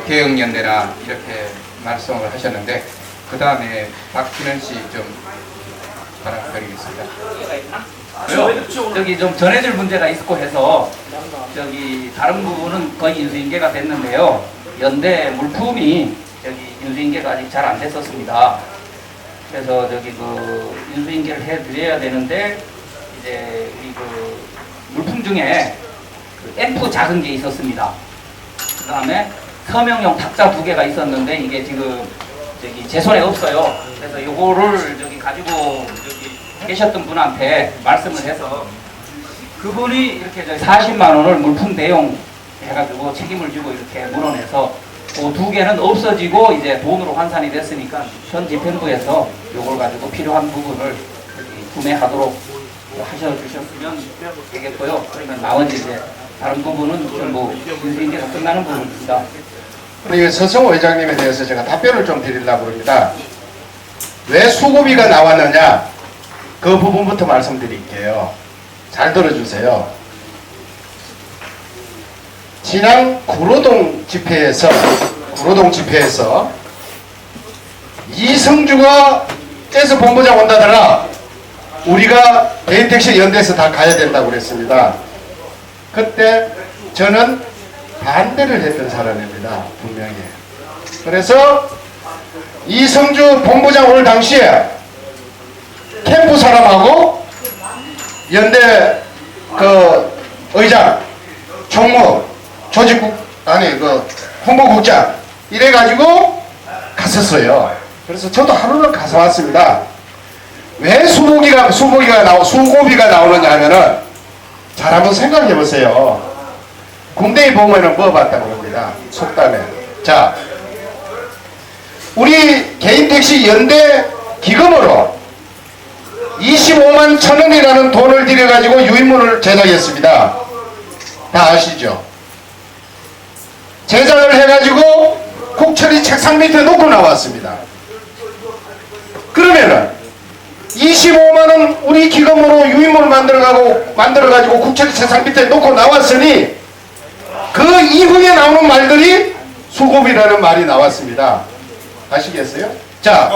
개혁연대나 이렇게 말씀을 하셨는데 그 다음에 박진원 씨 좀 바라드리겠습니다. 저기 좀 전해질 문제가 있고 해서 저기 다른 부분은 거의 인수인계가 됐는데요. 연대 물품이 저기 인수인계가 아직 잘 안 됐었습니다. 그래서 저기 그 인수인계를 해드려야 되는데 이제 우리 그 물품 중에 그 앰프 작은 게 있었습니다. 그 다음에 서명용 탁자 2개가 있었는데 이게 지금 저기 제 손에 없어요. 그래서 요거를 저기 가지고 저기 계셨던 분한테 말씀을 해서 그분이 이렇게 저기 40만 원을 물품 대용 해가지고 책임을 지고 이렇게 물어내서 그 2개는 없어지고 이제 돈으로 환산이 됐으니까 현 집행부에서 요걸 가지고 필요한 부분을 구매하도록 하셔주셨으면 되겠고요. 그러면 나머지 이제 다른 부분은 전부 인수인계가 끝나는 부분입니다. 우리 서성호 회장님에 대해서 제가 답변을 좀 드리려고 합니다. 왜 수고비가 나왔느냐 그 부분부터 말씀드릴게요. 잘 들어주세요. 지난 구로동 집회에서 이성주가 떼서 본부장 온다더라 우리가 개인택시 연대에서 다 가야 된다고 그랬습니다. 그때 저는 반대를 했던 사람입니다. 분명히. 그래서 이성주 본부장 올 당시에 캠프 사람하고 연대 그 의장, 총무, 조직국 아니 그 홍보국장 이래가지고 갔었어요. 그래서 저도 하루를 가서 왔습니다. 왜 수고비가 나오느냐 하면은 잘 한번 생각해 보세요. 군대에 보면은 뭐 봤다고 합니다. 속담에. 자, 우리 개인택시 연대 기금으로 25만 1,000원이라는 돈을 들여가지고 유인물을 제작했습니다. 다 아시죠? 제작을 해가지고 국철이 책상 밑에 놓고 나왔습니다. 그러면은 25만원 우리 기금으로 유인물을 만들어가지고 국철이 책상 밑에 놓고 나왔으니 그 이후에 나오는 말들이 수고비라는 말이 나왔습니다. 아시겠어요? 자,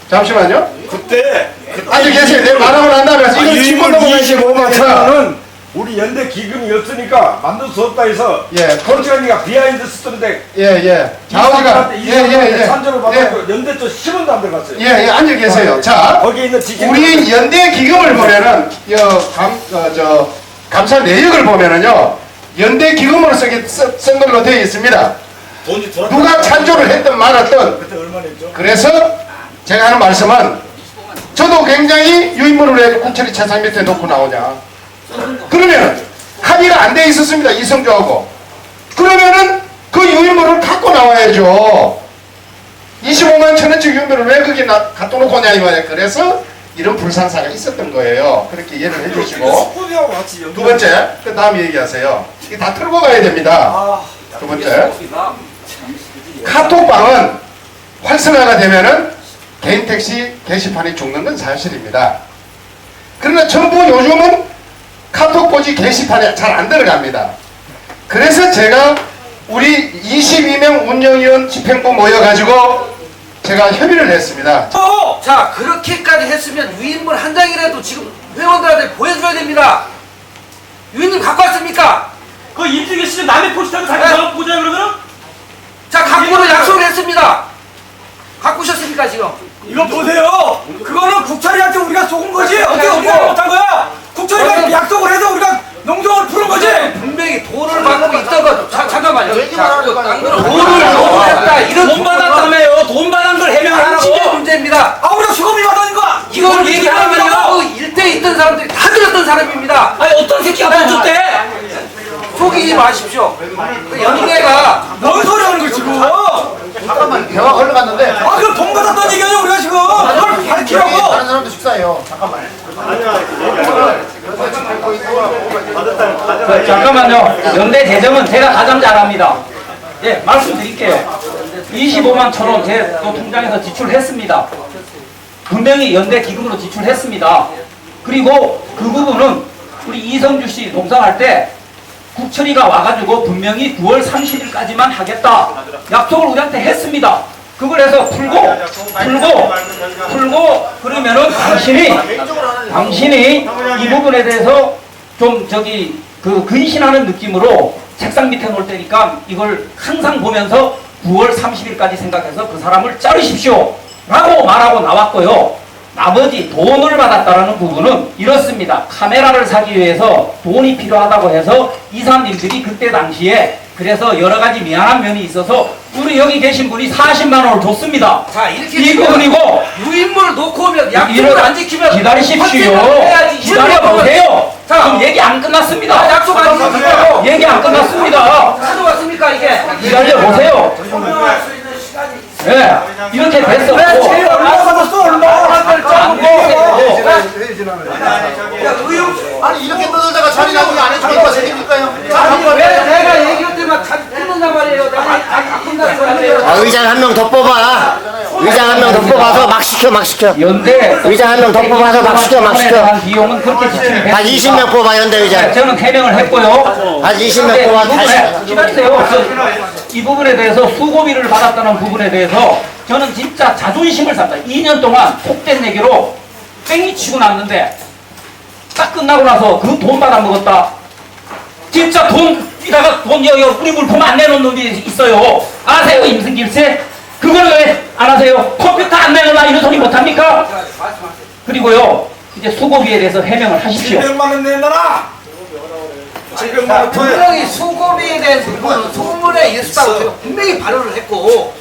잠시만요. 그때 아직 계세요. 내가 말하고 난 다음에 이거 치고 넘어가시죠. 25만 원은 우리 연대 기금이 없으니까 만들 수 없다 해서 예, 권지관이가 비하인드 스토리인데 자우지가 산조를 받아서 연대 쪽 10원도 안 들어갔어요. 앉아 계세요. 자, 거기에 있는 지금 우리 연대 기금을 보면은 감사 내역을 보면은요 연대 기금으로 쓴 걸로 되어 있습니다. 돈이 들어. 누가 찬조를 했든 말았든. 그때 얼마 냈죠? 그래서 제가 하는 말씀은 저도 굉장히 유인물을 왜 군철이 책상 밑에 놓고 나오냐. 그러면 합의가 안 돼 있었습니다. 이성주하고. 그러면은 그 유인물을 갖고 나와야죠. 25만 1,000원짜리 유인물을 왜 거기 갖다 놓고 오냐 이 말이야. 그래서 이런 불상사가 있었던 거예요. 그렇게 이해를 해주시고. 두 번째, 그 다음 얘기하세요. 이게 다 털고 가야 됩니다. 두 번째, 카톡방은 활성화가 되면은 개인택시 게시판이 죽는 건 사실입니다. 그러나 전부 요즘은 카톡꽂이 게시판에 잘 안 들어갑니다. 그래서 제가 우리 22명 운영위원 집행부 모여가지고 제가 협의를 했습니다. 자, 그렇게까지 했으면 유인물 한 장이라도 지금 회원들한테 보여줘야 됩니다. 유인물 갖고 왔습니까? 그 임승기 씨는 남의 포스터를 자기가 보자 그러면은? 자, 갖고는 약속을 했습니다. 갖고 오셨습니까 지금? 이거 보세요. 그거는 국철이한테 우리가 속은 거지. 어떻게 우리가 못한 거야? 국철이가 약속을 해서 우리가 농정을 푸는 거지. 분명히 돈을 받고 있던 거. 잠깐만요. 돈을 돈을 했다. 이런 돈 받았다며요. 돈 받은 걸 진짜 해명하라고. 문제입니다. 아, 우리가 수고비 받았는 거야. 이걸 얘기하면요. 그 일대에 있던 사람들이 다 들었던 사람입니다. 아니, 어떤 새끼가 돈 줬대? 속이지 마십시오. 그 연대가 뭔 소리 하는 거야 지금? 잠깐만 대화 흘러갔는데 아, 그럼 돈 받았다는 얘기 아니야 우리가 지금? 그걸 밝히라고. 다른 사람도 식사해요. 잠깐만. 잠깐만요. 연대 재정은 제가 가장 잘합니다. 예, 말씀드릴게요. 25만 1,000원 제 또 통장에서 지출했습니다. 분명히 연대 기금으로 지출했습니다. 그리고 그 부분은 우리 이성주 씨 동상할 때 국철이가 와가지고 분명히 9월 30일까지만 하겠다 약속을 우리한테 했습니다. 그걸 해서 풀고 그러면은 당신이 이 부분에 대해서 좀 근신하는 느낌으로 책상 밑에 놓을 테니까 이걸 항상 보면서 9월 30일까지 생각해서 그 사람을 자르십시오 라고 말하고 나왔고요. 나머지 돈을 받았다라는 부분은 이렇습니다. 카메라를 사기 위해서 돈이 필요하다고 해서 이사님들이 그때 당시에 그래서 여러 가지 미안한 면이 있어서 우리 여기 계신 분이 40만 원을 줬습니다. 자, 이렇게 이 부분이고 유인물을 놓고 오면 약속을 안 지키면 기다리십시오. 기다려보세요. 자, 그럼 얘기 안 끝났습니다. 약속 안 지키면 얘기 안 끝났습니다. 가져왔습니까 이게? 기다려보세요. 네, 이렇게 됐었고 제일 얼마 받았어 얼마? 아니 이렇게 떠들다가 자리 나중에 안 해주면 누가 책임질까요? 왜 내가 얘기할 때만 잘 끊는단 말이에요. 내가 안 끝나는 거야. 의장 한 명 더 뽑아. 의장 한 명 더 뽑아서 막 시켜. 연대 의장 한 명 더 뽑아서 막 시켜. 대한 비용은 그렇게 지출이 됐습니다. 한 20명 뽑아 연대 의장. 저는 해명을 했고요. 한 20명 뽑아 다시. 기다리세요. 이 부분에 대해서 수고비를 받았다는 부분에 대해서 저는 진짜 자존심을 샀다. 2년 동안 속된 얘기로 뺑이 치고 났는데 딱 끝나고 나서 그 돈 받아 먹었다. 진짜 돈이다가 돈 여기 우리 물품 안 내놓은 놈이 있어요. 아세요 임승길 씨? 그걸 왜 안 하세요? 컴퓨터 안 내놓나 이런 소리 못합니까? 그리고요 이제 수고비에 대해서 해명을 하십시오. 700만 원 내놔라. 700만 원 더해. 분명히 수고비에 대해서 소문에 있었다고 제가 분명히 발언을 했고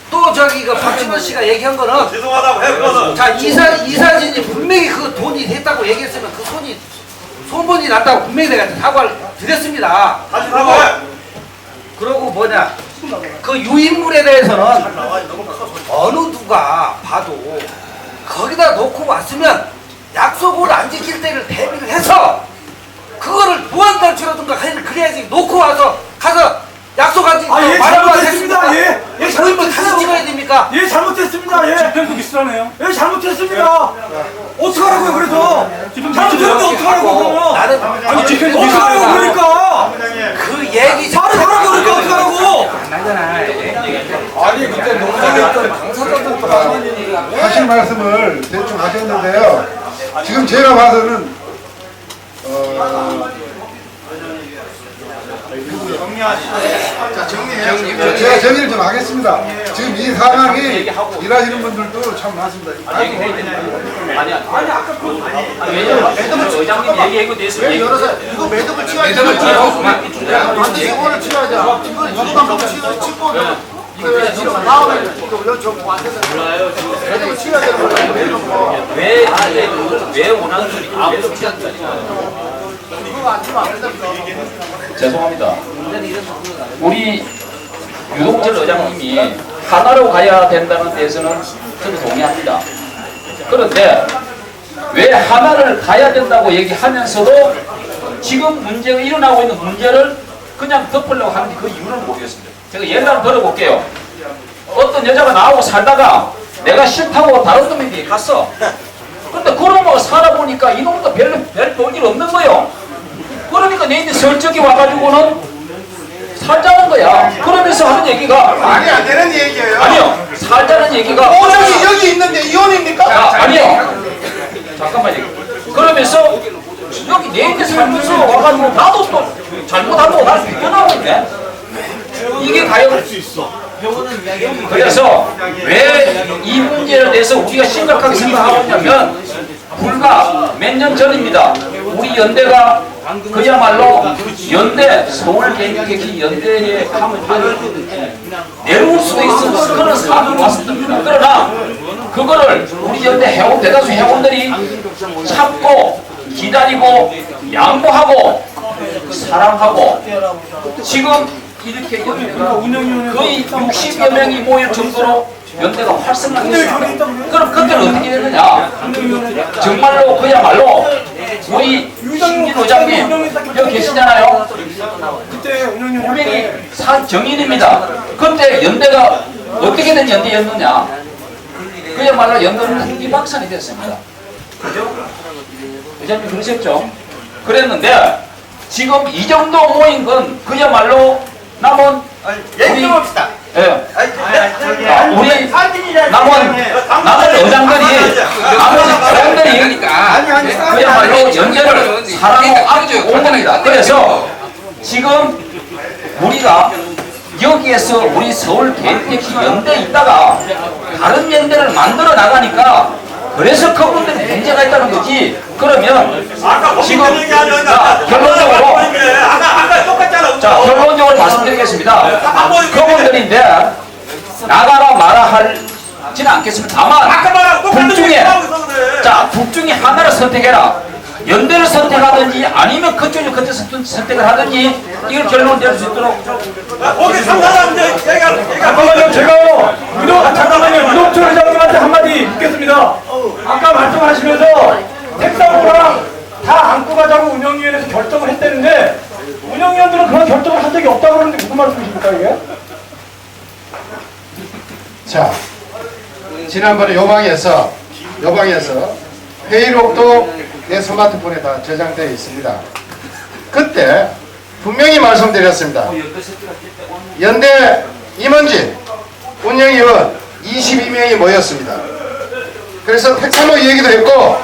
또 그 박진원 씨가 얘기한 거는 죄송하다고 했거든. 자 이사진이 분명히 그 돈이 됐다고 얘기했으면 그 소문이 났다고 분명히 내가 사과를 드렸습니다. 다시 사과해. 그러고 그 유인물에 대해서는 어느 누가 봐도 거기다 놓고 왔으면 약속을 안 지킬 때를 대비를 해서 그거를 무한단체라든가 그래야지 놓고 와서 가서 약속 안 지키고 예, 말하고 잘못했습니다. 예, 유인물 다시 찍어야 됩니까? 예, 잘못했습니다. 예. 집행도 비슷하네요. 예, 잘못했습니다. 어떡하라고요, 그래서? 잘못했는데 어떡하라고, 그러면? 나는 아니, 집행도 어떡하라고, 그러니까? 그 얘기 말을 하라고, 그러니까 어떡하라고? 아니 그때 농장했던 당사자들도 하신 말씀을 대충 하셨는데요. 지금 제가 봐서는 제가 정리를 좀 하겠습니다. 지금 이 상황이 일하시는 분들도 참 많습니다. 왜 열어서 이거 매듭을 치워야지. 완전 이거를 치워야지. 이거만 치고 지금 다음에 올려줘. 안 된다. 매듭을 치워야 되는 거야. 왜 원하는 소리 그거 안 치면 안 된다니까. 죄송합니다. 우리 유동철 의장님이 하나로 가야 된다는 데서는 저는 동의합니다. 그런데 왜 하나를 가야 된다고 얘기하면서도 지금 문제가 일어나고 있는 문제를 그냥 덮으려고 하는지 그 이유를 모르겠습니다. 제가 예를 한번 들어볼게요. 어떤 여자가 나하고 살다가 내가 싫다고 다른 놈에게 갔어. 근데 그놈하고 살아보니까 이놈도 별 볼 일 없는 거예요. 그러니까 내인데 설적이 와가지고는 살자는 거야. 그러면서 하는 얘기가 말이 안 되는 얘기예요. 아니요. 살자는 얘기가 여기 있는데 이혼입니까? 아니요. 잠깐만요. 그러면서 여기 내인데 살면서 와가지고 나도 또 잘못하고 날 비껴나고 있네. 이게 과연 그래서 왜 이 문제에 대해서 우리가 심각하게 생각하고 있냐면 불과 몇 년 전입니다. 우리 연대가 그야말로 연대 서울경영객이 연대에 가면 내려올 수도 있는 그런 상황이 왔습니다. 그러나 그거를 우리 연대 대다수 회원들이 참고 기다리고 양보하고 사랑하고 지금 이렇게 연대가 거의 60여 명이 모일 정도로 연대가 활성화됐습니다. 그럼 그때는 어떻게 되느냐? 정말로 그야말로 우리 신진 의장님 여기 계시잖아요. 분명히 정인입니다. 그때 연대가 어떻게 된 연대였느냐? 그야말로 연대는 풍기박산이 됐습니다. 그죠? 의장님 그러셨죠? 그랬는데 지금 이 정도 모인 건 그야말로 남은 얘기 좀 합시다. 예. 우리 남은 의장들이 남은 회원들이 그야말로 연대를 사랑하고 앞두고 온 겁니다. 그래서 지금 우리가 여기에서 우리 서울 개인택시 연대에 있다가 다른 연대를 만들어 나가니까 그래서 그분들이 문제가 있다는 거지. 그러면 지금 결론적으로 결론적으로 말씀드리겠습니다. 그분들인데 나가라 마라 할지는 않겠습니다. 다만 둘 중에 하나를 선택해라. 연대를 선택하든지 아니면 그쪽이 그때 선택을 하든지 이걸 결론을 내릴 수 있도록. 잠깐만요. 제가 유동철 회장님한테 한마디 묻겠습니다. 아까 말씀하시면서 택사고랑 다 안고 가자고 운영위원회에서 결정을 했다는데 운영위원들은 그런 결정을 한 적이 없다고 그러는데 무슨 말씀이십니까 이게? 자, 지난번에 요방에서 회의록도 내 스마트폰에 다 저장되어 있습니다. 그때 분명히 말씀드렸습니다. 연대 임원진 운영위원 22명이 모였습니다. 그래서 택사로 얘기도 했고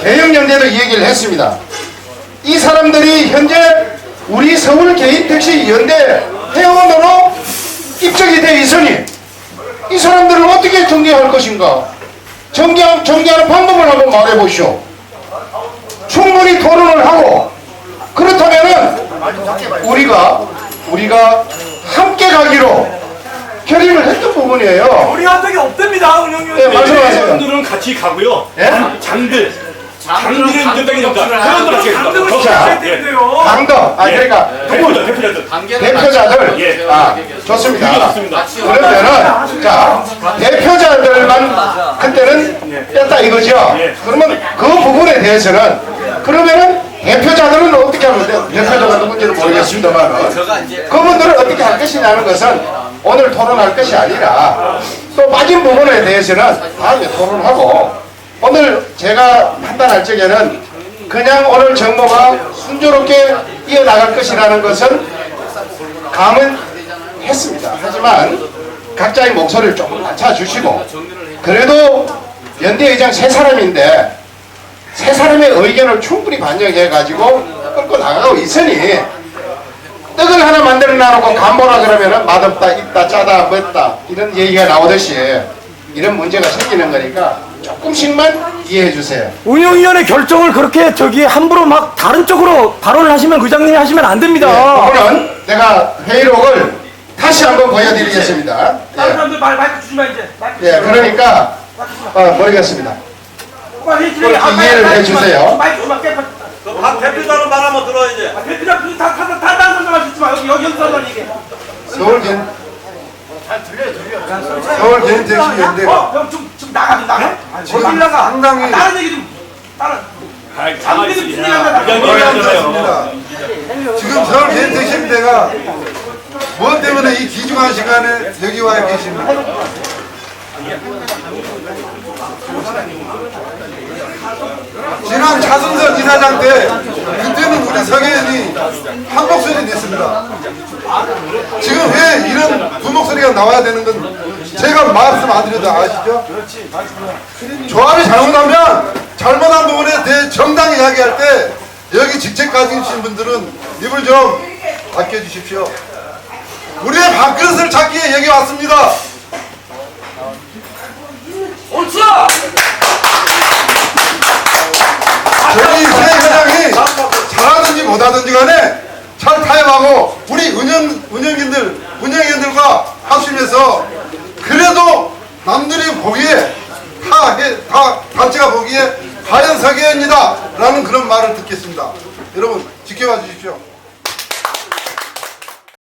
개혁연대도 얘기를 했습니다. 이 사람들이 현재 우리 서울 개인택시 연대 회원으로 입적이 되어 있으니 이 사람들을 어떻게 정리할 것인가? 정리하는 방법을 한번 말해보시오. 충분히 토론을 하고 그렇다면은 우리가 함께 가기로 결의를 했던 부분이에요. 우리 한 적이 없답니다 운영위원들. 네, 말씀하세요. 장들은 같이 가고요. 예? 장들은 연대기 됩니다. 회원들 같이 당등을 자, 시켜야 되는데요. 당도 그러니까 대표자들. 대표자들 좋습니다. 그러면은 자 대표자들만 그때는 뺐다 이거죠. 그러면 그 부분에 대해서는 그러면은 대표자들은 어떻게 하면 돼요? 대표자가 누군지는 모르겠습니다만 그분들은 어떻게 할 것이냐는 것은 오늘 토론할 것이 아니라 또 빠진 부분에 대해서는 다음에 토론하고 오늘 제가 판단할 적에는 그냥 오늘 정보가 순조롭게 이어나갈 것이라는 것은 감은 했습니다. 하지만 각자의 목소리를 조금 낮춰주시고 그래도 연대의장 세 사람인데 세 사람의 의견을 충분히 반영해가지고 끌고 나가고 있으니 떡을 하나 만들어 놔놓고 간보라 그러면은 맛없다, 있다, 짜다, 맵다 이런 얘기가 나오듯이 이런 문제가 생기는 거니까 조금씩만 이해해 주세요. 운영위원회 결정을 그렇게 함부로 막 다른 쪽으로 발언을 하시면 의장님이 하시면 안 됩니다. 그거는 내가 회의록을 다시 한번 보여드리겠습니다. 다른 사람들 마이크 주지 마 이제. 그러니까 모르겠습니다. 이해를 해주세요. 마이크 주면 깨. 박 대표자로 말 한번 들어 이제. 대표자 다 다른 사람 말 듣지 마. 여기 사람 얘기해. 서울 개인택시 연대가 형 좀 나가. 지금 상당히 다른 얘기 좀. 다른. 가만히 있으시잖아요. 지금 서울 개인택시대가 무엇 때문에 이 귀중한 시간에 여기 와 계십니까? 지난 차순선 이사장 때 그때는 우리 서계인이 한 목소리 냈습니다. 지금 왜 이런 두 목소리가 나와야 되는 건 제가 말씀 안 드려도 아시죠? 조합이 잘못한 부분에 대해 정당히 이야기할 때 여기 직책 가지신 분들은 입을 좀 아껴주십시오. 우리의 밥그릇을 찾기 위해 여기 왔습니다. 옳죠. 저희 새 회장이 잘하든지 못하든지 간에 잘 타협하고 우리 운영인들과 합심해서 그래도 남들이 보기에 단체가 보기에 과연 서계입니다 라는 그런 말을 듣겠습니다. 여러분 지켜봐 주십시오.